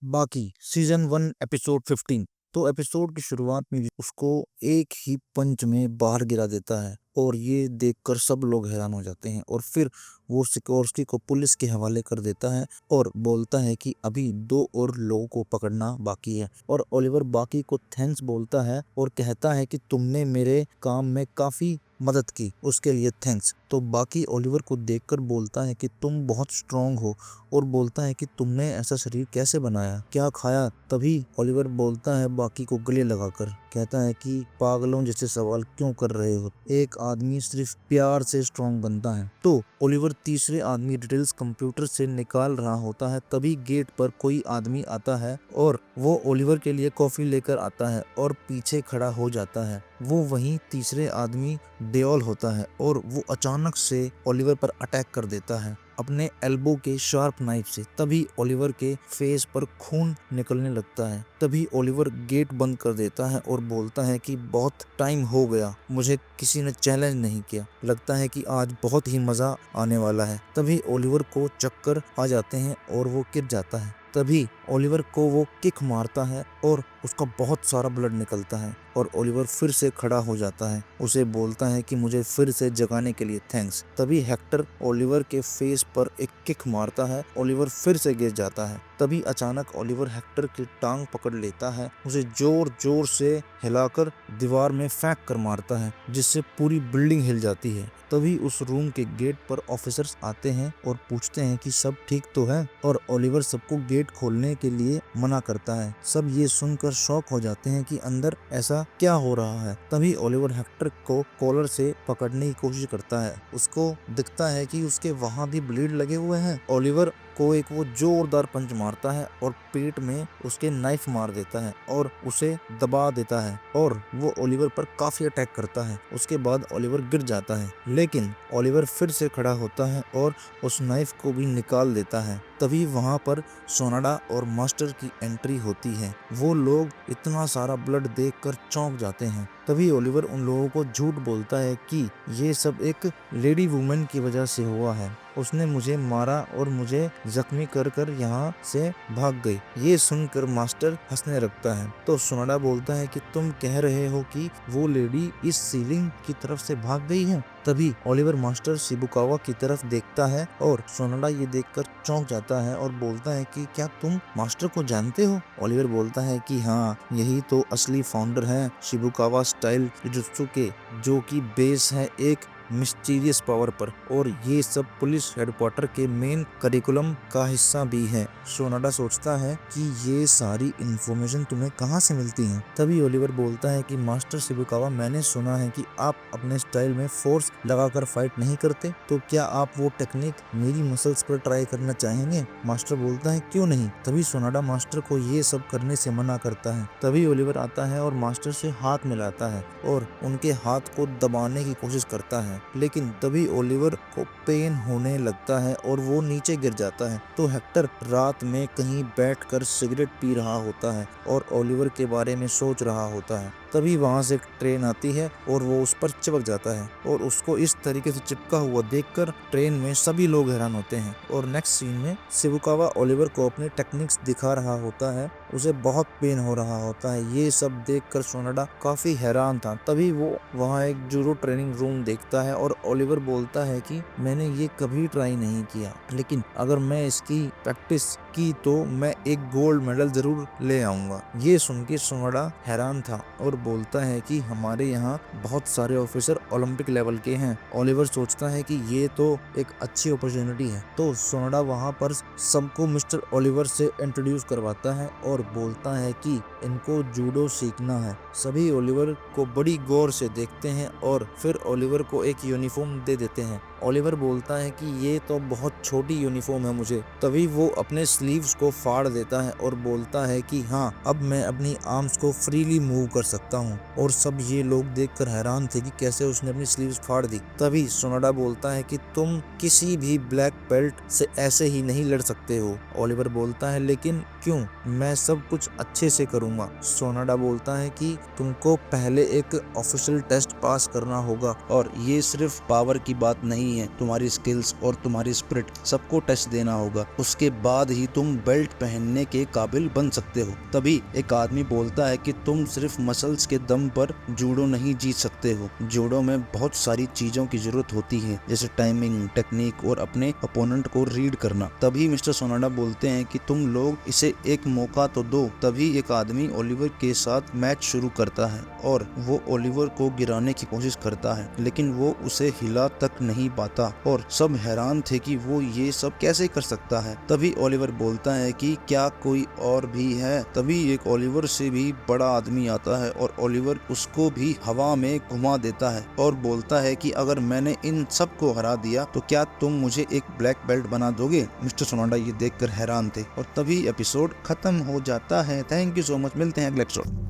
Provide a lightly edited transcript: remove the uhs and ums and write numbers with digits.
बाकी season 1 episode 15। तो episode की शुरुआत में भी उसको एक ही पंच में बाहर गिरा देता है और ये देखकर सब लोग हैरान हो जाते हैं और फिर वो सिकोर्स्की को पुलिस के हवाले कर देता है और बोलता है कि अभी 2 और लोगों को पकड़ना बाकी है। और ओलिवर बाकी को थैंक्स बोलता है और कहता है कि तुमने मेरे काम में काफी मदद की, उसके लिए थैंक्स। तो बाकी ओलिवर को देखकर बोलता है कि तुम बहुत स्ट्रांग हो और बोलता है कि तुमने ऐसा शरीर कैसे बनाया, क्या खाया। तभी ओलिवर बोलता है बाकी को गले लगाकर, कहता है कि पागलों जैसे सवाल क्यों कर रहे हो, एक आदमी सिर्फ प्यार से स्ट्रांग बनता है। तो ओलिवर तीसरे आदमी डिटेल्स कंप्यूटर से निकाल रहा होता है, तभी गेट पर कोई आदमी आता है और वो ओलिवर के लिए कॉफी लेकर आता है और पीछे खड़ा हो जाता है। वो वहीं तीसरे आदमी डेओल होता है और वो अचानक से ओलिवर पर अटैक कर देता है अपने एल्बो के शार्प नाइफ से। तभी ओलिवर के फेस पर खून निकलने लगता है। तभी ओलिवर गेट बंद कर देता है और बोलता है कि बहुत टाइम हो गया, मुझे किसी ने चैलेंज नहीं किया, लगता है कि आज बहुत ही मजा आने वाला है। तभी ओलिवर को चक्कर आ जाते हैं और वो गिर जाता है। तभी ओलिवर को वो किक मारता है और उसका बहुत सारा ब्लड निकलता है और ओलिवर फिर से खड़ा हो जाता है। उसे बोलता है कि मुझे फिर से जगाने के लिए थैंक्स। तभी हेक्टर ओलिवर के फेस पर एक किक मारता है, ओलिवर फिर से गिर जाता है। तभी अचानक ओलिवर हेक्टर की टांग पकड़ लेता है, उसे जोर जोर से हिलाकर दीवार में फेंक कर मारता है, जिससे पूरी बिल्डिंग हिल जाती है। तभी उस रूम के गेट पर ऑफिसर्स आते हैं और पूछते हैं कि सब ठीक तो है, और ओलिवर सबको गेट खोलने के लिए मना करता है। सब ये सुनकर शॉक हो जाते हैं कि अंदर ऐसा क्या हो रहा है। तभी ओलिवर हेक्टर को कॉलर से पकड़ने की कोशिश करता है। उसको दिखता है कि उसके वहां भी ब्लीड लगे हुए हैं। ओलिवर को एक वो जोरदार पंच मारता है और पेट में उसके नाइफ मार देता है और उसे दबा देता है और वो ओलिवर पर काफी अटैक करता है। उसके बाद ओलिवर गिर जाता है, लेकिन ओलिवर फिर से खड़ा होता है और उस नाइफ को भी निकाल देता है। तभी वहां पर सोनाडा और मास्टर की एंट्री होती है। वो लोग इतना सारा ब्लड देखकर चौंक जाते हैं। तभी ओलिवर उन लोगों को झूठ बोलता है कि ये सब एक लेडी वुमेन की वजह से हुआ है, उसने मुझे मारा और मुझे जख्मी कर कर यहाँ से भाग गई। ये सुनकर मास्टर हंसने लगता है। तो सोनाडा बोलता है कि तुम कह रहे हो कि वो लेडी इस सीलिंग की तरफ से भाग गई है। तभी ओलिवर मास्टर शिबुकावा की तरफ देखता है और सोनाडा ये देखकर चौंक जाता है और बोलता है कि क्या तुम मास्टर को जानते हो। ओलिवर बोलता है कि हाँ, यही तो असली फाउंडर है शिबुकावा स्टाइल जुजुत्सु के, जो कि बेस है एक मिस्टीरियस पावर पर, और ये सब पुलिस हेडक्वार्टर के मेन करिकुलम का हिस्सा भी है। सोनाडा सोचता है कि ये सारी इंफॉर्मेशन तुम्हें कहाँ से मिलती है। तभी ओलिवर बोलता है कि मास्टर शिबुकावा, मैंने सुना है कि आप अपने स्टाइल में फोर्स लगाकर फाइट नहीं करते, तो क्या आप वो टेक्निक मेरी मसल्स पर ट्राई करना चाहेंगे। मास्टर बोलता है क्यों नहीं। तभी सोनाडा मास्टर को ये सब करने से मना करता है। तभी ओलिवर आता है और मास्टर से हाथ मिलाता है और उनके हाथ को दबाने की कोशिश करता है, लेकिन तभी ओलिवर को पेन होने लगता है और वो नीचे गिर जाता है। तो हेक्टर रात में कहीं बैठकर सिगरेट पी रहा होता है और ओलिवर के बारे में सोच रहा होता है। तभी वहां से एक ट्रेन आती है और वो उस पर चिपक जाता है और उसको इस तरीके से चिपका हुआ देखकर ट्रेन में सभी लोग हैरान होते हैं। और नेक्स्ट सीन में शिबुकावा ओलिवर को अपने टेक्निक्स दिखा रहा होता है, उसे बहुत पेन हो रहा होता है। ये सब देखकर सोनाडा काफी हैरान था। तभी वो वहाँ एक जूडो ट्रेनिंग रूम देखता है और ओलिवर बोलता है कि मैंने ये कभी ट्राई नहीं किया, लेकिन अगर मैं इसकी प्रैक्टिस की तो मैं एक गोल्ड मेडल जरूर ले आऊंगा। ये सुन के सोनाडा हैरान था और बोलता है कि हमारे यहाँ बहुत सारे ऑफिसर ओलंपिक लेवल के हैं। ओलिवर सोचता है कि ये तो एक अच्छी अपॉर्चुनिटी है। तो सोनाडा वहाँ पर सबको मिस्टर ओलिवर से इंट्रोड्यूस करवाता है और बोलता है कि इनको जूडो सीखना है। सभी ओलिवर को बड़ी गौर से देखते हैं और फिर ओलिवर को एक यूनिफॉर्म दे देते हैं। ओलिवर बोलता है कि ये तो बहुत छोटी यूनिफॉर्म है मुझे। तभी वो अपने स्लीव्स को फाड़ देता है और बोलता है कि हाँ, अब मैं अपनी आर्म्स को फ्रीली मूव कर सकता हूँ। और सब ये लोग देखकर हैरान थे कि कैसे उसने अपनी स्लीव्स फाड़ दी। तभी सोनाडा बोलता है कि तुम किसी भी ब्लैक बेल्ट से ऐसे ही नहीं लड़ सकते हो। ओलिवर बोलता है लेकिन क्यों, मैं सब कुछ अच्छे से करूंगा। सोनाडा बोलता है कि तुमको पहले एक ऑफिशियल टेस्ट पास करना होगा। और ये सिर्फ पावर की बात नहीं है, तुम्हारी स्किल्स और तुम्हारी स्पिरिट सबको टच देना होगा। उसके बाद ही तुम बेल्ट पहनने के काबिल बन सकते हो। तभी एक आदमी बोलता है कि तुम सिर्फ मसल्स के दम पर जूडो नहीं जीत सकते हो। जूडो में बहुत सारी चीजों की जरूरत होती है, जैसे टाइमिंग, टेक्निक और अपने अपोनेंट को रीड करना। तभी मिस्टर सोनाडा बोलते हैं कि तुम लोग इसे एक मौका तो दो। तभी एक आदमी ओलिवर के साथ मैच शुरू करता है और वो ओलिवर को गिराने की कोशिश करता है, लेकिन वो उसे हिला तक नहीं पाता और सब हैरान थे कि वो ये सब कैसे कर सकता है। तभी ओलिवर बोलता है कि क्या कोई और भी है। तभी एक ओलिवर से भी बड़ा आदमी आता है और ओलिवर उसको भी हवा में घुमा देता है और बोलता है कि अगर मैंने इन सब को हरा दिया तो क्या तुम मुझे एक ब्लैक बेल्ट बना दोगे। मिस्टर सोनाडा ये देखकर हैरान थे और तभी एपिसोड खत्म हो जाता है। थैंक यू सो मच, मिलते हैं अगले एपिसोड।